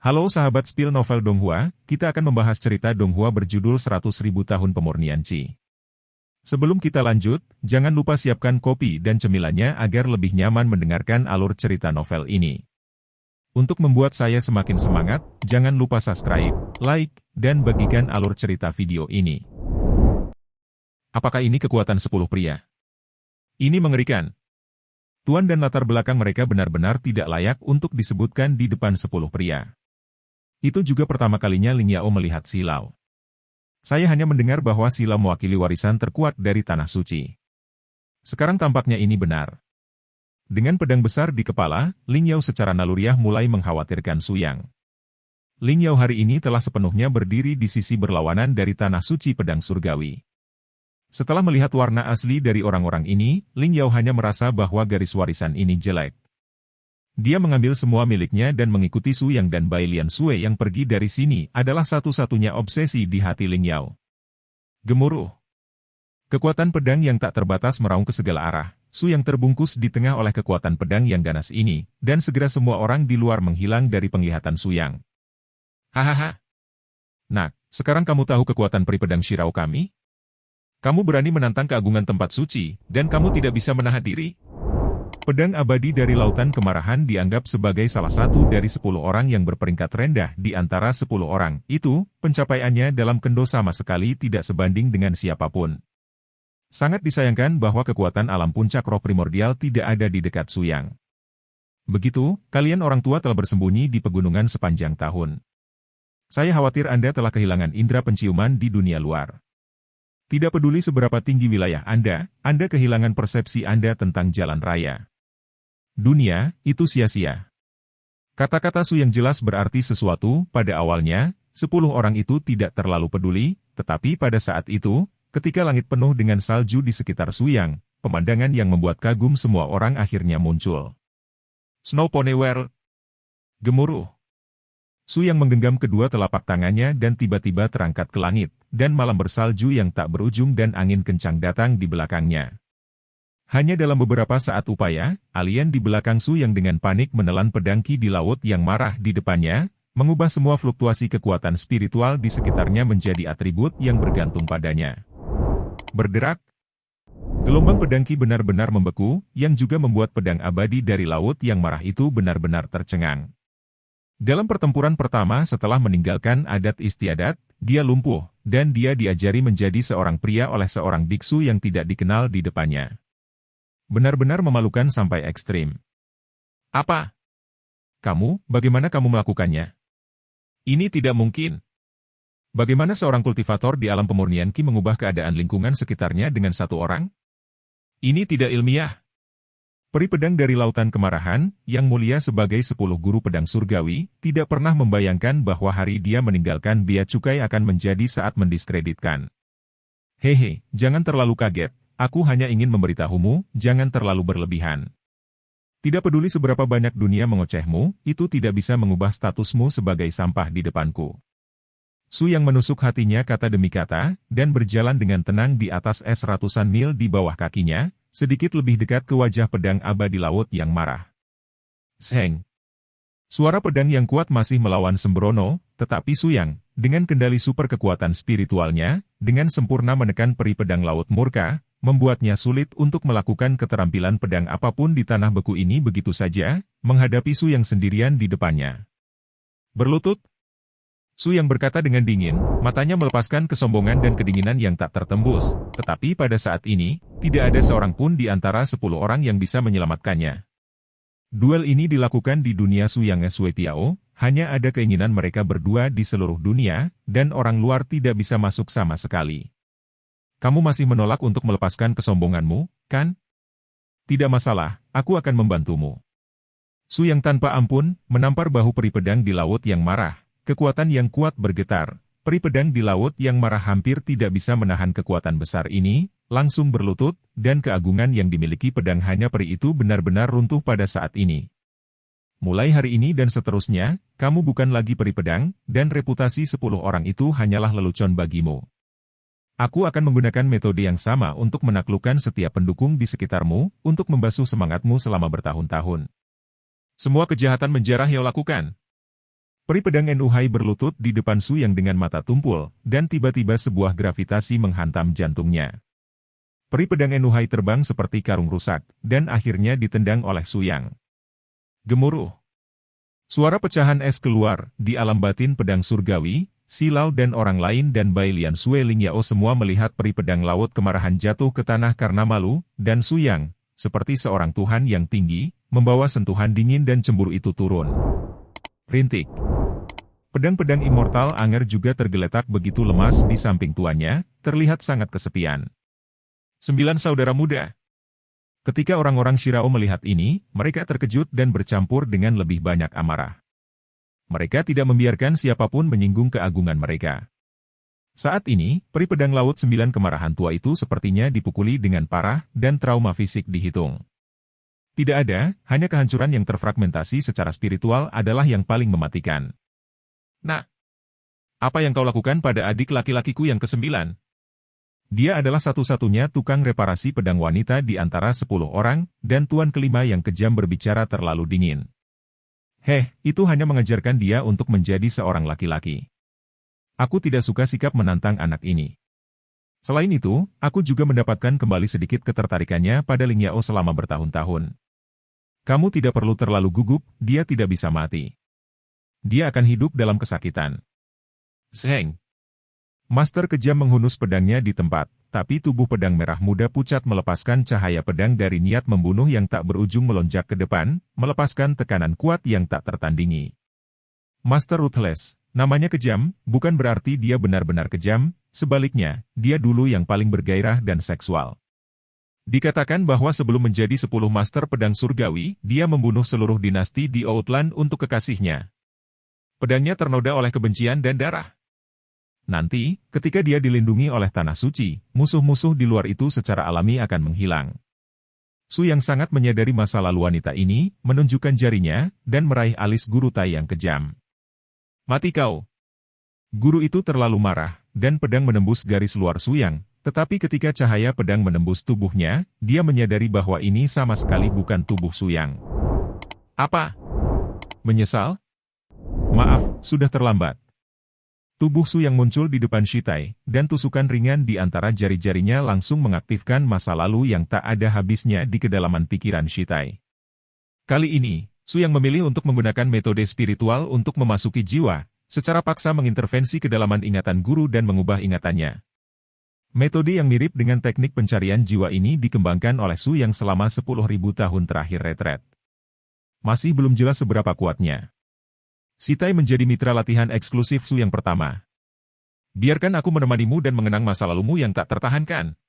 Halo sahabat spill novel Donghua, kita akan membahas cerita Donghua berjudul 100.000 tahun pemurnian Qi. Sebelum kita lanjut, jangan lupa siapkan kopi dan cemilannya agar lebih nyaman mendengarkan alur cerita novel ini. Untuk membuat saya semakin semangat, jangan lupa subscribe, like, dan bagikan alur cerita video ini. Apakah ini kekuatan 10 pria? Ini mengerikan. Tuan dan latar belakang mereka benar-benar tidak layak untuk disebutkan di depan 10 pria. Itu juga pertama kalinya Ling Yao melihat silau. Saya hanya mendengar bahwa silau mewakili warisan terkuat dari Tanah Suci. Sekarang tampaknya ini benar. Dengan pedang besar di kepala, Ling Yao secara naluriah mulai mengkhawatirkan Su Yang. Ling Yao hari ini telah sepenuhnya berdiri di sisi berlawanan dari Tanah Suci Pedang Surgawi. Setelah melihat warna asli dari orang-orang ini, Ling Yao hanya merasa bahwa garis warisan ini jelek. Dia mengambil semua miliknya dan mengikuti Su Yang dan Bai Lian Sui yang pergi dari sini adalah satu-satunya obsesi di hati Ling Yao. Gemuruh. Kekuatan pedang yang tak terbatas meraung ke segala arah. Su Yang terbungkus di tengah oleh kekuatan pedang yang ganas ini, dan segera semua orang di luar menghilang dari penglihatan Su Yang. Hahaha. Nak, sekarang kamu tahu kekuatan peri pedang Shirao kami? Kamu berani menantang keagungan tempat suci, dan kamu tidak bisa menahan diri? Pedang abadi dari Lautan Kemarahan dianggap sebagai salah satu dari 10 orang yang berperingkat rendah di antara 10 orang. Itu, pencapaiannya dalam kendo sama sekali tidak sebanding dengan siapapun. Sangat disayangkan bahwa kekuatan alam puncak roh primordial tidak ada di dekat Su Yang. Begitu, kalian orang tua telah bersembunyi di pegunungan sepanjang tahun. Saya khawatir Anda telah kehilangan indera penciuman di dunia luar. Tidak peduli seberapa tinggi wilayah Anda kehilangan persepsi Anda tentang jalan raya. Dunia, itu sia-sia. Kata-kata Su yang jelas berarti sesuatu. Pada awalnya, 10 orang itu tidak terlalu peduli, tetapi pada saat itu, ketika langit penuh dengan salju di sekitar Su Yang, pemandangan yang membuat kagum semua orang akhirnya muncul. Snow Pony World. Gemuruh. Su yang menggenggam kedua telapak tangannya dan tiba-tiba terangkat ke langit, dan malam bersalju yang tak berujung dan angin kencang datang di belakangnya. Hanya dalam beberapa saat upaya, alien di belakang Su yang dengan panik menelan pedang Qi di laut yang marah di depannya, mengubah semua fluktuasi kekuatan spiritual di sekitarnya menjadi atribut yang bergantung padanya. Berderak. Gelombang pedang Qi benar-benar membeku, yang juga membuat pedang abadi dari laut yang marah itu benar-benar tercengang. Dalam pertempuran pertama setelah meninggalkan adat istiadat, dia lumpuh, dan dia diajari menjadi seorang pria oleh seorang biksu yang tidak dikenal di depannya. Benar-benar memalukan sampai ekstrim. Apa? Bagaimana kamu melakukannya? Ini tidak mungkin. Bagaimana seorang kultivator di alam pemurnian Qi mengubah keadaan lingkungan sekitarnya dengan satu orang? Ini tidak ilmiah. Peri pedang dari Lautan Kemarahan, yang mulia sebagai 10 guru pedang surgawi, tidak pernah membayangkan bahwa hari dia meninggalkan bea cukai akan menjadi saat mendiskreditkan. Hehe, jangan terlalu kaget, aku hanya ingin memberitahumu, jangan terlalu berlebihan. Tidak peduli seberapa banyak dunia mengocehmu, itu tidak bisa mengubah statusmu sebagai sampah di depanku. Su yang menusuk hatinya kata demi kata, dan berjalan dengan tenang di atas es ratusan mil di bawah kakinya, sedikit lebih dekat ke wajah pedang abadi laut yang marah. Seng. Suara pedang yang kuat masih melawan sembrono, tetapi Su Yang, dengan kendali super kekuatan spiritualnya, dengan sempurna menekan peri pedang laut murka, membuatnya sulit untuk melakukan keterampilan pedang apapun di tanah beku ini begitu saja, menghadapi Su Yang sendirian di depannya. Berlutut. Su Yang berkata dengan dingin, matanya melepaskan kesombongan dan kedinginan yang tak tertembus, tetapi pada saat ini, tidak ada seorang pun di antara 10 orang yang bisa menyelamatkannya. Duel ini dilakukan di dunia Su Yang Sui Piao, hanya ada keinginan mereka berdua di seluruh dunia, dan orang luar tidak bisa masuk sama sekali. Kamu masih menolak untuk melepaskan kesombonganmu, kan? Tidak masalah, aku akan membantumu. Su Yang tanpa ampun, menampar bahu peri pedang di laut yang marah. Kekuatan yang kuat bergetar, peri pedang di laut yang marah hampir tidak bisa menahan kekuatan besar ini, langsung berlutut, dan keagungan yang dimiliki pedang hanya peri itu benar-benar runtuh pada saat ini. Mulai hari ini dan seterusnya, kamu bukan lagi peri pedang, dan reputasi 10 orang itu hanyalah lelucon bagimu. Aku akan menggunakan metode yang sama untuk menaklukkan setiap pendukung di sekitarmu, untuk membasuh semangatmu selama bertahun-tahun. Semua kejahatan menjarah yang lakukan. Peri pedang Enuhai berlutut di depan Su Yang dengan mata tumpul, dan tiba-tiba sebuah gravitasi menghantam jantungnya. Peri pedang Enuhai terbang seperti karung rusak, dan akhirnya ditendang oleh Su Yang. Gemuruh. Suara pecahan es keluar, di alam batin pedang surgawi, Silau dan orang lain dan Bai Lian Sue Ling Yao semua melihat peri pedang laut kemarahan jatuh ke tanah karena malu, dan Su Yang, seperti seorang Tuhan yang tinggi, membawa sentuhan dingin dan cemburu itu turun. Rintik. Pedang-pedang immortal Anger juga tergeletak begitu lemas di samping tuannya, terlihat sangat kesepian. 9 saudara muda. Ketika orang-orang Shirao melihat ini, mereka terkejut dan bercampur dengan lebih banyak amarah. Mereka tidak membiarkan siapapun menyinggung keagungan mereka. Saat ini, peri pedang laut 9 kemarahan tua itu sepertinya dipukuli dengan parah dan trauma fisik dihitung. Tidak ada, hanya kehancuran yang terfragmentasi secara spiritual adalah yang paling mematikan. Nah, apa yang kau lakukan pada adik laki-lakiku yang ke-9? Dia adalah satu-satunya tukang reparasi pedang wanita di antara 10 orang, dan tuan kelima yang kejam berbicara terlalu dingin. Itu hanya mengajarkan dia untuk menjadi seorang laki-laki. Aku tidak suka sikap menantang anak ini. Selain itu, aku juga mendapatkan kembali sedikit ketertarikannya pada Ling Yao selama bertahun-tahun. Kamu tidak perlu terlalu gugup, dia tidak bisa mati. Dia akan hidup dalam kesakitan. Zeng. Master kejam menghunus pedangnya di tempat, tapi tubuh pedang merah muda pucat melepaskan cahaya pedang dari niat membunuh yang tak berujung melonjak ke depan, melepaskan tekanan kuat yang tak tertandingi. Master Ruthless, namanya kejam, bukan berarti dia benar-benar kejam, sebaliknya, dia dulu yang paling bergairah dan seksual. Dikatakan bahwa sebelum menjadi 10 master pedang surgawi, dia membunuh seluruh dinasti di Outland untuk kekasihnya. Pedangnya ternoda oleh kebencian dan darah. Nanti, ketika dia dilindungi oleh tanah suci, musuh-musuh di luar itu secara alami akan menghilang. Su yang sangat menyadari masa lalu wanita ini, menunjukkan jarinya, dan meraih alis guru Tai yang kejam. Mati kau! Guru itu terlalu marah, dan pedang menembus garis luar Su Yang, tetapi ketika cahaya pedang menembus tubuhnya, dia menyadari bahwa ini sama sekali bukan tubuh Su Yang. Apa? Menyesal? Maaf, sudah terlambat. Tubuh Su Yang muncul di depan Shitai, dan tusukan ringan di antara jari-jarinya langsung mengaktifkan masa lalu yang tak ada habisnya di kedalaman pikiran Shitai. Kali ini, Su Yang memilih untuk menggunakan metode spiritual untuk memasuki jiwa, secara paksa mengintervensi kedalaman ingatan guru dan mengubah ingatannya. Metode yang mirip dengan teknik pencarian jiwa ini dikembangkan oleh Su Yang selama 10.000 tahun terakhir retret. Masih belum jelas seberapa kuatnya. Shitai menjadi mitra latihan eksklusif Su yang pertama. Biarkan aku menemanimu dan mengenang masa lalumu yang tak tertahankan.